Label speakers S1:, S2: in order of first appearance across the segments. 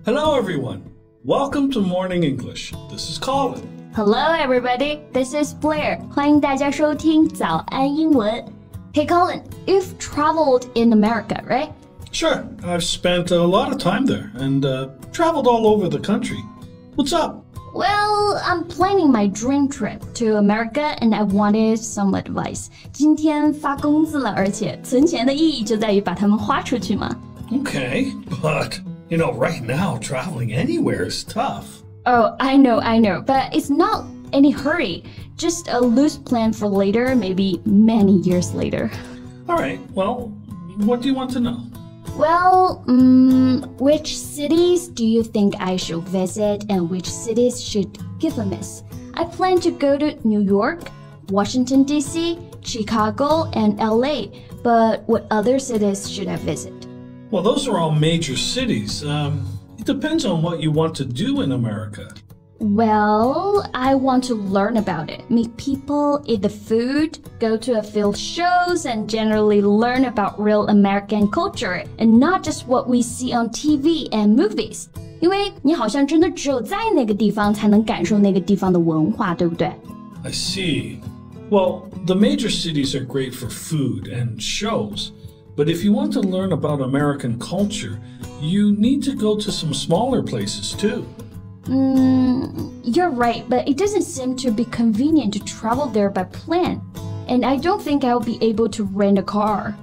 S1: Hello, everyone. Welcome to Morning English. This is Colin.
S2: Hello, everybody. This is Blair. 欢迎大家收听早安英文。Hey, Colin, you've traveled in America, right?
S1: Sure. I've spent a lot of time there and traveled all over the country. What's up?
S2: Well, I'm planning my dream trip to America and I wanted some advice. 今天发工资了，而且存钱的意义就在于把它们花出去嘛。
S1: Okay, but, right now, traveling anywhere is tough.
S2: Oh, I know, but it's not any hurry. Just a loose plan for later, maybe many years later.
S1: All right, well, what do you want to know?
S2: Well, which cities do you think I should visit and which cities should give a miss? I plan to go to New York, Washington, D.C., Chicago, and LA, but what other cities should I visit?
S1: Well, those are all major cities. It depends on what you want to do in America.
S2: Well, I want to learn about it, meet people, eat the food, go to a few shows, and generally learn about real American culture, and not just what we see on TV and movies. 因为你好像真的只有在那个地方才能感受那个地方的文化，对不对？
S1: I see. Well, the major cities are great for food and shows. But if you want to learn about American culture, you need to go to some smaller places too.
S2: You're right, but it doesn't seem to be convenient to travel there by plane. And I don't think I'll be able to rent a car.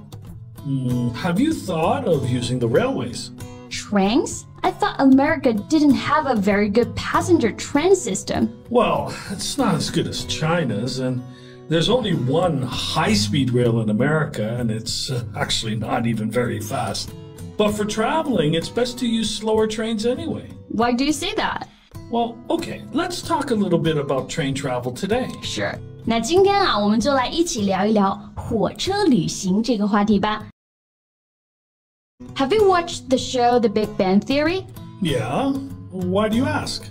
S1: Have you thought of using the railways?
S2: Trains? I thought America didn't have a very good passenger train system.
S1: Well, it's not as good as China's, and there's only one high-speed rail in America, and it's actually not even very fast. But for traveling, it's best to use slower trains anyway.
S2: Why do you say that?
S1: Well, okay, let's talk a little bit about train travel today.
S2: Sure. 那今天我们就来一起聊一聊火车旅行这个话题吧。Have you watched the show The Big Bang Theory?
S1: Yeah? Why do you ask?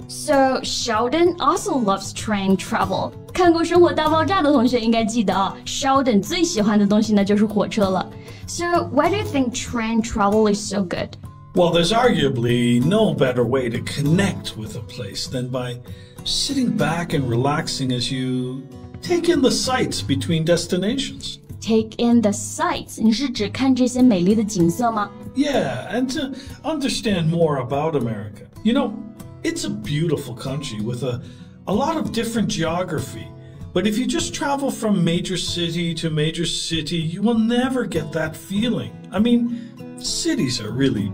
S2: So Sheldon also loves train travel. 看过《生活大爆炸》的同学应该记得Sheldon 最喜欢的东西呢就是火车了。So why do you think train travel is so good?
S1: Well, there's arguably no better way to connect with a place than by sitting back and relaxing as you take in the sights between destinations.
S2: Take in the sights. 你是指看这些美丽的景色吗？
S1: Yeah, and to understand more about America. It's a beautiful country with a lot of different geography. But if you just travel from major city to major city, you will never get that feeling. I mean, cities are really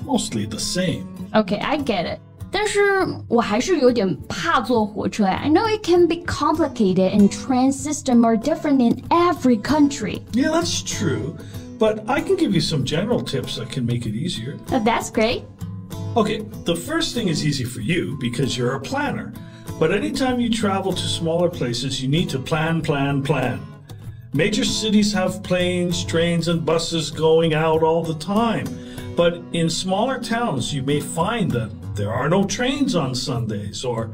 S1: mostly the same.
S2: Okay, I get it. 但是我还是有点怕坐火车呀。I know it can be complicated and train system are different in every country.
S1: Yeah, that's true. But I can give you some general tips that can make it easier.
S2: That's great.
S1: Okay, the first thing is easy for you because you're a planner. But anytime you travel to smaller places, you need to plan. Major cities have planes, trains, and buses going out all the time. But in smaller towns, you may find that there are no trains on Sundays or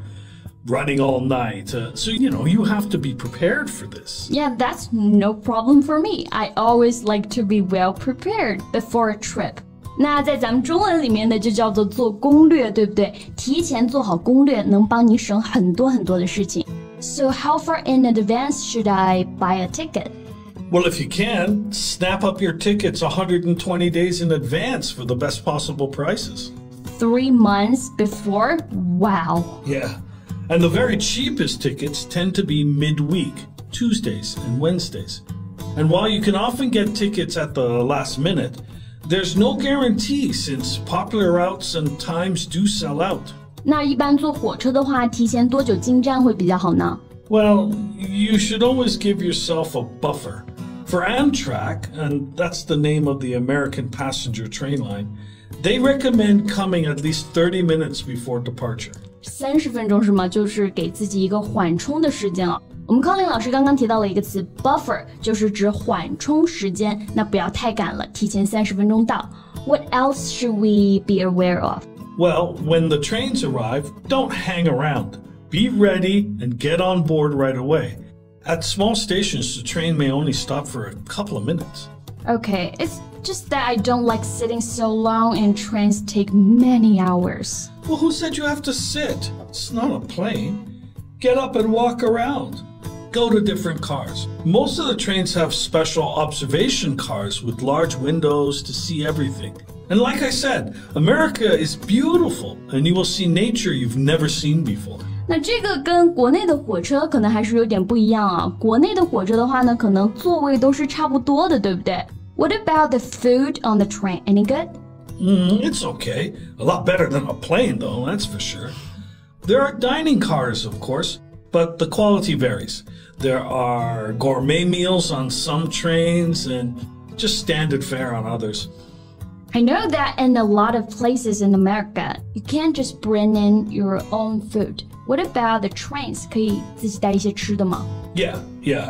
S1: running all night. So, you have to be prepared for this.
S2: Yeah, that's no problem for me. I always like to be well prepared before a trip. 那在咱们中文里面呢，就叫做做攻略，对不对？提前做好攻略，能帮你省很多很多的事情。So how far in advance should I buy a ticket?
S1: Well, if you can, snap up your tickets 120 days in advance for the best possible prices.
S2: 3 months before? Wow.
S1: Yeah, and the very cheapest tickets tend to be midweek, Tuesdays and Wednesdays. And while you can often get tickets at the last minute, there's no guarantee since popular routes and times do sell out.
S2: 那一般坐火车的话，提前多久进站会比较好呢？
S1: Well, you should always give yourself a buffer. For Amtrak, and that's the name of the American passenger train line, they recommend coming at least 30 minutes before departure.
S2: 30分钟是吗？就是给自己一个缓冲的时间啊。我们Colin老师刚刚提到了一个词 buffer， 就是指缓冲时间，那不要太赶了，提前30分钟到。What else should we be aware of?
S1: Well, when the trains arrive, don't hang around. Be ready and get on board right away. At small stations, the train may only stop for a couple of minutes.
S2: Okay, it's just that I don't like sitting so long and trains take many hours.
S1: Well, who said you have to sit? It's not a plane. Get up and walk around. Go to different cars. Most of the trains have special observation cars with large windows to see everything. And like I said, America is beautiful, and you will see nature you've never seen before.
S2: 那这个跟国内的火车可能还是有点不一样啊。国内的火车的话呢，可能座位都是差不多的，对不对？ What about the food on the train? Any good?
S1: It's okay. A lot better than a plane, though, that's for sure. There are dining cars, of course, but the quality varies. There are gourmet meals on some trains and just standard fare on others.
S2: I know that in a lot of places in America, you can't just bring in your own food. What about the trains? 可以自己带一些吃的吗？
S1: Yeah,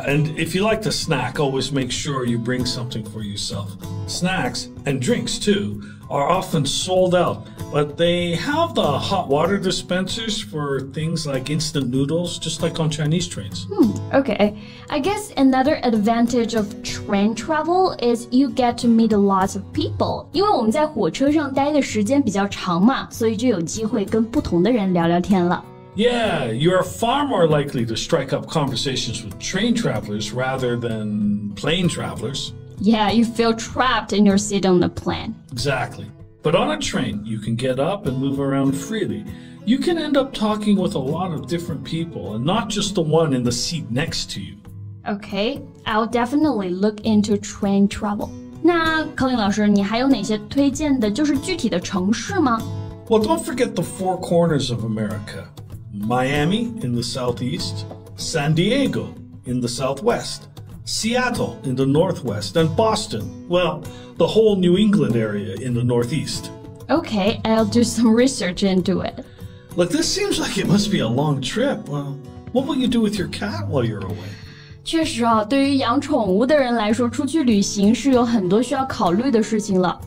S1: and if you like to snack, always make sure you bring something for yourself. Snacks, and drinks too, are often sold out, but they have the hot water dispensers for things like instant noodles, just like on Chinese trains.
S2: Okay. I guess another advantage of train travel is you get to meet lots of people. 因为我们在火车上待的时间比较长嘛，所以就有机会跟不同的人聊聊天了。
S1: Yeah, you are far more likely to strike up conversations with train travelers rather than plane travelers.
S2: Yeah, you feel trapped in your seat on the plane.
S1: Exactly. But on a train, you can get up and move around freely. You can end up talking with a lot of different people and not just the one in the seat next to you.
S2: Okay, I'll definitely look into train travel. 那Colin老师，你还有哪些推荐的，就是具体的城市吗？
S1: Well, don't forget the four corners of America. Miami in the southeast, San Diego in the southwest, Seattle in the northwest, and Boston, well, the whole New England area in the northeast.
S2: Okay, I'll do some research into it.
S1: Look, this seems like it must be a long trip. Well, what will you do with your cat while you're away?
S2: 确实啊，对于养宠物的人来说，出去旅行是有很多需要考虑的事情了。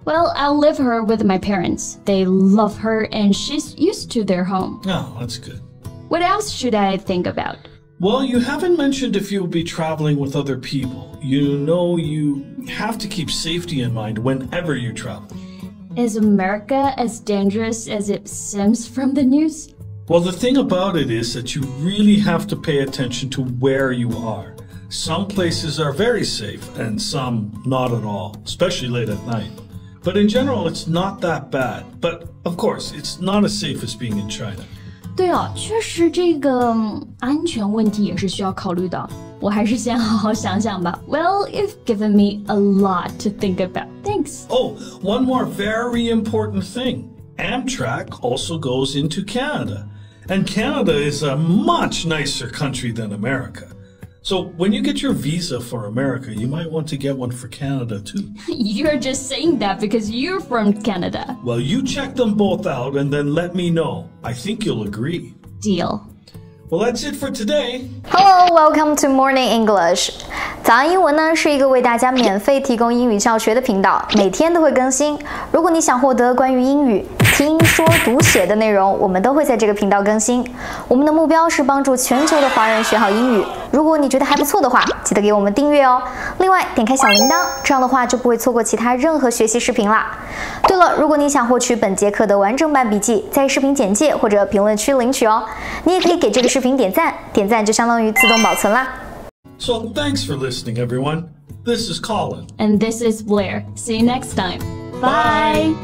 S2: Well, I'll leave her with my parents. They love her and she's used to their home.
S1: Oh, that's good.
S2: What else should I think about?
S1: Well, you haven't mentioned if you'll be traveling with other people. You know you have to keep safety in mind whenever you travel.
S2: Is America as dangerous as it seems from the news?
S1: Well, the thing about it is that you really have to pay attention to where you are. Some places are very safe and some not at all, especially late at night. But in general, it's not that bad. But of course, it's not as safe as being in China.
S2: 对哦，确实这个安全问题也是需要考虑的。我还是先好好想想吧。Well, you've given me a lot to think about. Thanks.
S1: Oh, one more very important thing. Amtrak also goes into Canada. And Canada is a much nicer country than America. So when you get your visa for America, you might want to get one for Canada too.
S2: You're just saying that because you're from Canada.
S1: Well, you check them both out and then let me know. I think you'll agree.
S2: Deal.
S1: Well, that's it for today.
S3: Hello, welcome to Morning English. 早安英文呢是一个为大家免费提供英语教学的频道，每天都会更新。如果你想获得关于英语听说读写的内容，我们都会在这个频道更新。我们的目标是帮助全球的华人学好英语。如果你觉得还不错的话，记得给我们订阅哦。另外，点开小铃铛，这样的话就不会错过其他任何学习视频啦。对了，如果你想获取本节课的完整版笔记，在视频简介或者评论区领取哦。你也可以给这个视频点赞，点赞就相当于自动保存啦。
S1: So thanks for listening, everyone. This is Colin.
S2: And this is Blair. See you next time. Bye.